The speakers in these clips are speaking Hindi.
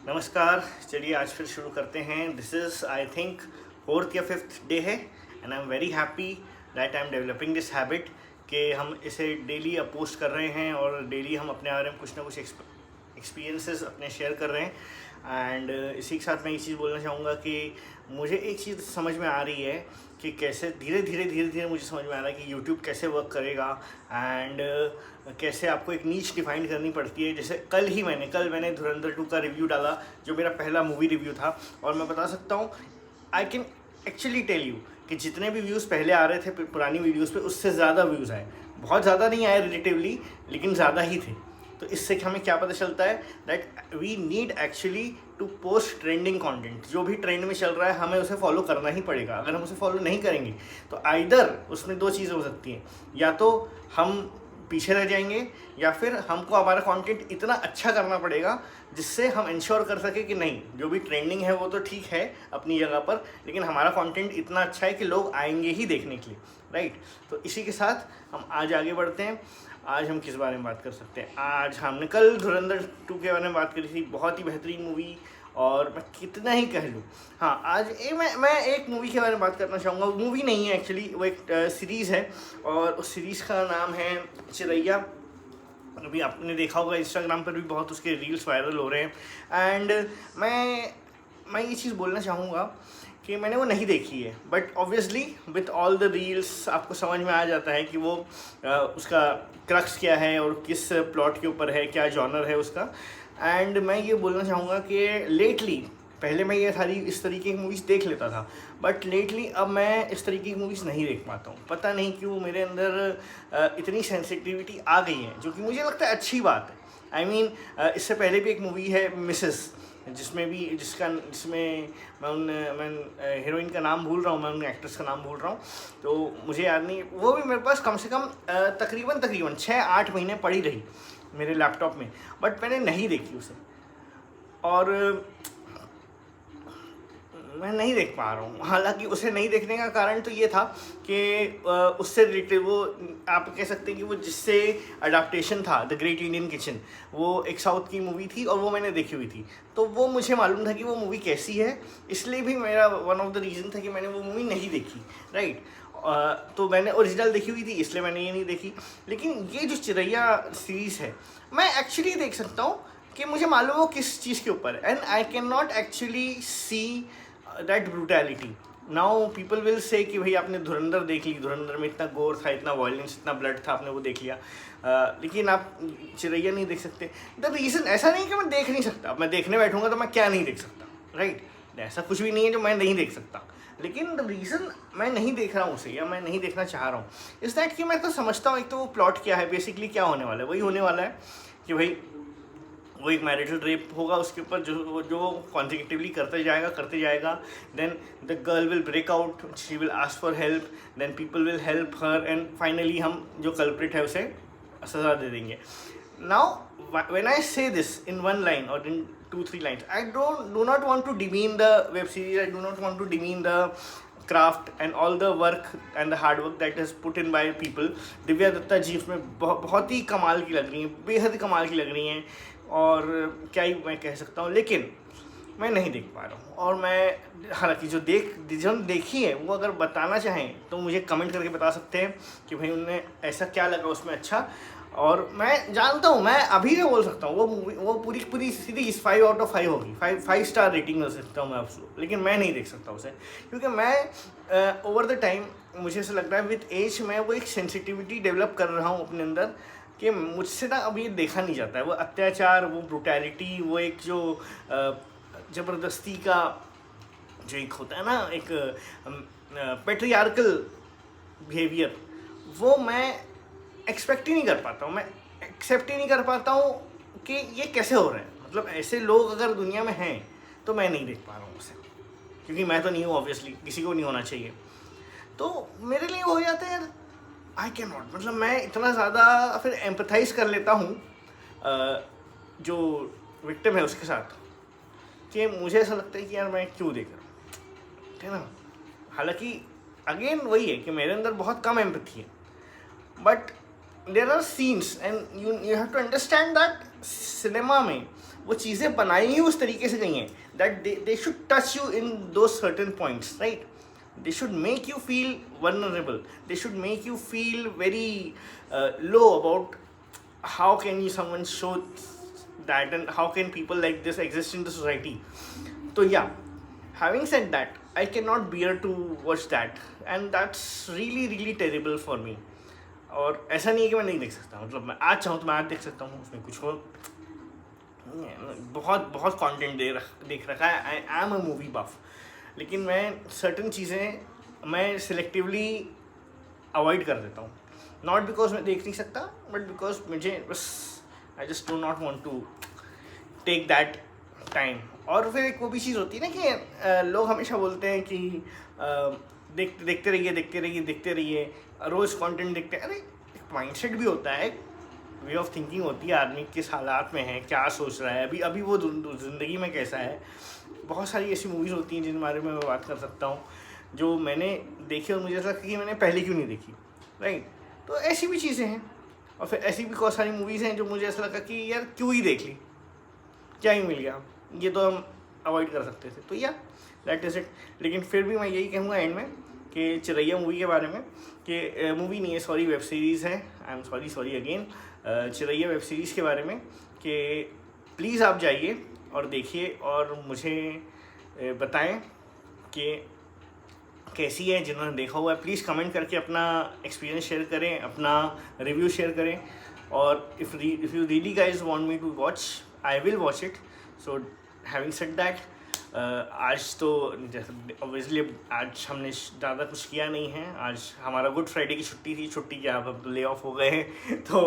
नमस्कार। चलिए आज फिर शुरू करते हैं। This is I think fourth या फिफ्थ डे है and I am very happy that I am developing this habit कि हम इसे डेली पोस्ट कर रहे हैं और डेली हम अपने बारे में कुछ ना कुछ एक्सपीरियंसेस अपने शेयर कर रहे हैं। एंड इसी के साथ मैं ये चीज़ बोलना चाहूँगा कि मुझे एक चीज़ समझ में आ रही है कि कैसे धीरे धीरे मुझे समझ में आ रहा है कि YouTube कैसे वर्क करेगा एंड कैसे आपको एक नीच डिफाइन करनी पड़ती है। जैसे कल मैंने धुरंधर 2 का रिव्यू डाला, जो मेरा पहला मूवी रिव्यू था, और मैं बता सकता हूँ I can actually tell you कि जितने भी व्यूज़ पहले आ रहे थे पुरानी वीडियोज़ पे, उससे ज़्यादा व्यूज़ आए। बहुत ज़्यादा नहीं आए रिलेटिवली, लेकिन ज़्यादा ही थे। तो इससे हमें क्या पता चलता है that we need actually to post trending content. जो भी ट्रेंड में चल रहा है हमें उसे फॉलो करना ही पड़ेगा। अगर हम उसे फॉलो नहीं करेंगे तो आइदर उसमें दो चीज़ें हो सकती हैं, या तो हम पीछे रह जाएंगे या फिर हमको हमारा कंटेंट इतना अच्छा करना पड़ेगा जिससे हम इंश्योर कर सके कि नहीं, जो भी ट्रेंडिंग है वो तो ठीक है अपनी जगह पर, लेकिन हमारा कंटेंट इतना अच्छा है कि लोग आएंगे ही देखने के लिए, राइट। तो इसी के साथ हम आज आगे बढ़ते हैं। आज हम किस बारे में बात कर सकते हैं? आज हमने कल धुरंधर 2 के बारे में बात करी थी, बहुत ही बेहतरीन मूवी, और मैं कितना ही कह लूँ। हाँ, आज मैं एक मूवी के बारे में बात करना चाहूँगा। वो मूवी नहीं है एक्चुअली, वो एक सीरीज़ है, और उस सीरीज़ का नाम है चिरैया। अभी आपने देखा होगा इंस्टाग्राम पर भी बहुत उसके रील्स वायरल हो रहे हैं। एंड मैं ये चीज़ बोलना चाहूँगा कि मैंने वो नहीं देखी है, but obviously with all the reels आपको समझ में आ जाता है कि वो उसका क्रक्स क्या है और किस प्लॉट के ऊपर है, क्या जॉनर है उसका। एंड मैं ये बोलना चाहूँगा कि लेटली, पहले मैं ये सारी इस तरीके की मूवीज़ देख लेता था, बट लेटली अब मैं इस तरीके की मूवीज़ नहीं देख पाता हूँ। पता नहीं क्यों मेरे अंदर इतनी सेंसिटिविटी आ गई है, जो कि मुझे लगता है अच्छी बात है। आई मीन इससे पहले भी एक मूवी है मिसेस, जिसमें मैं हीरोइन का नाम भूल रहा हूँ, मैं उन एक्ट्रेस का नाम भूल रहा हूँ, तो मुझे याद नहीं। वो भी मेरे पास कम से कम तकरीबन 6-8 महीने पड़ी रही मेरे लैपटॉप में, बट मैंने नहीं देखी उसे, और मैं नहीं देख पा रहा हूँ। हालांकि उसे नहीं देखने का कारण तो ये था कि उससे रिलेटेड, वो आप कह सकते हैं कि वो जिससे अडाप्टेशन था द ग्रेट इंडियन किचन, वो एक साउथ की मूवी थी और वो मैंने देखी हुई थी, तो वो मुझे मालूम था कि वो मूवी कैसी है। इसलिए भी मेरा वन ऑफ द रीज़न था कि मैंने वो मूवी नहीं देखी, राइट। तो मैंने ओरिजिनल देखी हुई थी, इसलिए मैंने ये नहीं देखी। लेकिन ये जो चिरैया सीरीज़ है, मैं एक्चुअली देख सकता हूँ कि मुझे मालूम हो किस चीज़ के ऊपर, and I can not actually see that brutality. Now people will say कि भाई आपने धुरंधर देख ली, धुरंधर में इतना गोर था, इतना वायलेंस, इतना ब्लड था, आपने वो देख लिया, लेकिन आप चिरैया नहीं देख सकते। द रीज़न ऐसा नहीं कि मैं देख नहीं सकता, मैं देखने बैठूंगा तो मैं क्या नहीं देख सकता, राइट। ऐसा कुछ भी नहीं है जो मैं नहीं देख सकता, लेकिन द रीज़न मैं नहीं देख रहा हूँ उसे, या मैं नहीं देखना चाह रहा हूँ, इस दैट कि मैं तो समझता हूँ एक तो वो प्लॉट क्या है, बेसिकली क्या होने वाला है। वही होने वाला है कि भाई वो एक मैरिटल रेप होगा, उसके ऊपर जो कॉन्जिक्यूटिवली करते जाएगा, then the girl will break out, she will ask for help, then people will help her, and finally हम जो कल्प्रिट है उसे सजा दे देंगे। नाउ व्हेन आई से दिस इन वन लाइन और इन 2-3 lines, I do not want to demean the web series, I do not want to demean the craft and all the work and the hard work that is put in by people. Divya Dutta जी उसमें बहुत ही कमाल की लग रही हैं, बेहद ही कमाल की लग रही हैं, और क्या ही मैं कह सकता हूँ, लेकिन मैं नहीं देख पा रहा हूँ। और मैं हालांकि जो देखी है वो अगर बताना चाहें तो मुझे कमेंट करके बता सकते हैं कि भाई उन्हें ऐसा क्या लगा उसमें अच्छा। और मैं जानता हूँ, मैं अभी भी बोल सकता हूँ वो पूरी सीरीज 5 out of 5 होगी, 5 स्टार रेटिंग दे सकता हूँ मैं उसको, लेकिन मैं नहीं देख सकता उसे, क्योंकि मैं ओवर द टाइम मुझे ऐसा लग रहा है विथ एज मैं वो एक सेंसिटिविटी डेवलप कर रहा हूँ अपने अंदर कि मुझसे ना अब ये देखा नहीं जाता है। वो अत्याचार, वो ब्रुटैलिटी, वो एक जो ज़बरदस्ती का जो एक होता है ना, एक पेट्रियार्कल बिहेवियर, वो मैं एक्सपेक्ट ही नहीं कर पाता हूँ, मैं एक्सेप्ट ही नहीं कर पाता हूँ कि ये कैसे हो रहा है। मतलब ऐसे लोग अगर दुनिया में हैं तो मैं नहीं देख पा रहा हूँ उसे, क्योंकि मैं तो नहीं हूँ, ऑब्वियसली किसी को नहीं होना चाहिए। तो मेरे लिए हो जाता है यार, आई कैन नॉट, मतलब मैं इतना ज़्यादा फिर एम्पथाइज कर लेता हूँ जो विक्टिम है उसके साथ, कि मुझे ऐसा लगता है कि यार मैं क्यों देख रहा हूँ, है ना। हालांकि अगेन वही है कि मेरे अंदर बहुत कम एम्पथी है, but there are scenes and you have to understand that cinema में वो चीज़ें बनाई ही उस तरीके से गई हैं that they should touch you in दो certain points, right? They should make you feel vulnerable. They should make you feel very low about how can you someone show that and how can people like this exist in the society. So yeah, having said that, I cannot bear to watch that and that's really really terrible for me. और ऐसा नहीं है कि मैं नहीं देख सकता, मतलब मैं आज चाहूँ तो मैं आज देख सकता हूँ, उसमें कुछ हो बहुत बहुत कंटेंट देख रखा है. I am a movie buff, लेकिन मैं सर्टन चीज़ें मैं सिलेक्टिवली अवॉइड कर देता हूँ. नॉट बिकॉज मैं देख नहीं सकता, बट बिकॉज मुझे बस I just do not want to take that time. और फिर एक वो भी चीज़ होती है ना कि लोग हमेशा बोलते हैं कि देखते रहिए रोज़ कंटेंट देखते हैं. अरे एक माइंडसेट भी होता है, वे ऑफ थिंकिंग होती है, आदमी किस हालात में है, क्या सोच रहा है, अभी वो ज़िंदगी में कैसा है. बहुत सारी ऐसी मूवीज़ होती हैं जिन बारे में मैं बात कर सकता हूँ जो मैंने देखी और मुझे ऐसा लगा कि मैंने पहले क्यों नहीं देखी, राइट? तो ऐसी भी चीज़ें हैं. और फिर ऐसी भी बहुत सारी मूवीज़ हैं जो मुझे ऐसा लगा कि यार क्यों ही देख ली, क्या ही मिल गया, ये तो हम अवॉइड कर सकते थे. तो या दैट इज़ इट. लेकिन फिर भी मैं यही कहूँगा एंड में कि चिरैया मूवी के बारे में, कि मूवी नहीं है, सॉरी, वेब सीरीज़ है. I am sorry again. Chiraiya web series के बारे में कि प्लीज़ आप जाइए और देखिए और मुझे बताएं कि कैसी है. जिन्होंने देखा हुआ है प्लीज़ कमेंट करके अपना एक्सपीरियंस शेयर करें, अपना रिव्यू शेयर करें. और if you really guys want me to watch, I will watch it. So having said that, आज तो ऑब्वियसली आज हमने ज़्यादा कुछ किया नहीं है. आज हमारा गुड फ्राइडे की छुट्टी थी. छुट्टी क्या, अब ले ऑफ हो गए हैं. तो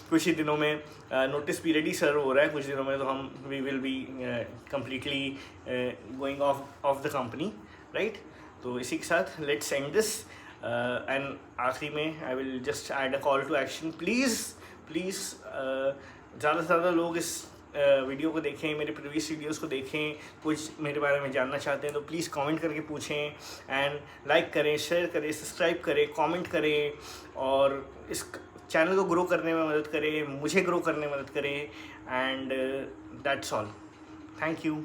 कुछ ही दिनों में नोटिस पीरियड ही सर्व हो रहा है. कुछ दिनों में तो हम we will be completely going off the company, right? तो इसी के साथ लेट्स एंड दिस. एंड आखिरी में I will just add a call to action. Please ज़्यादा से ज़्यादा लोग इस वीडियो को देखें, मेरे प्रीवियस वीडियोस को देखें. कुछ मेरे बारे में जानना चाहते हैं तो प्लीज़ कमेंट करके पूछें. एंड लाइक करें, शेयर करें, सब्सक्राइब करें, कमेंट करें और इस चैनल को ग्रो करने में मदद करें, मुझे ग्रो करने में मदद करें. And that's all. Thank you.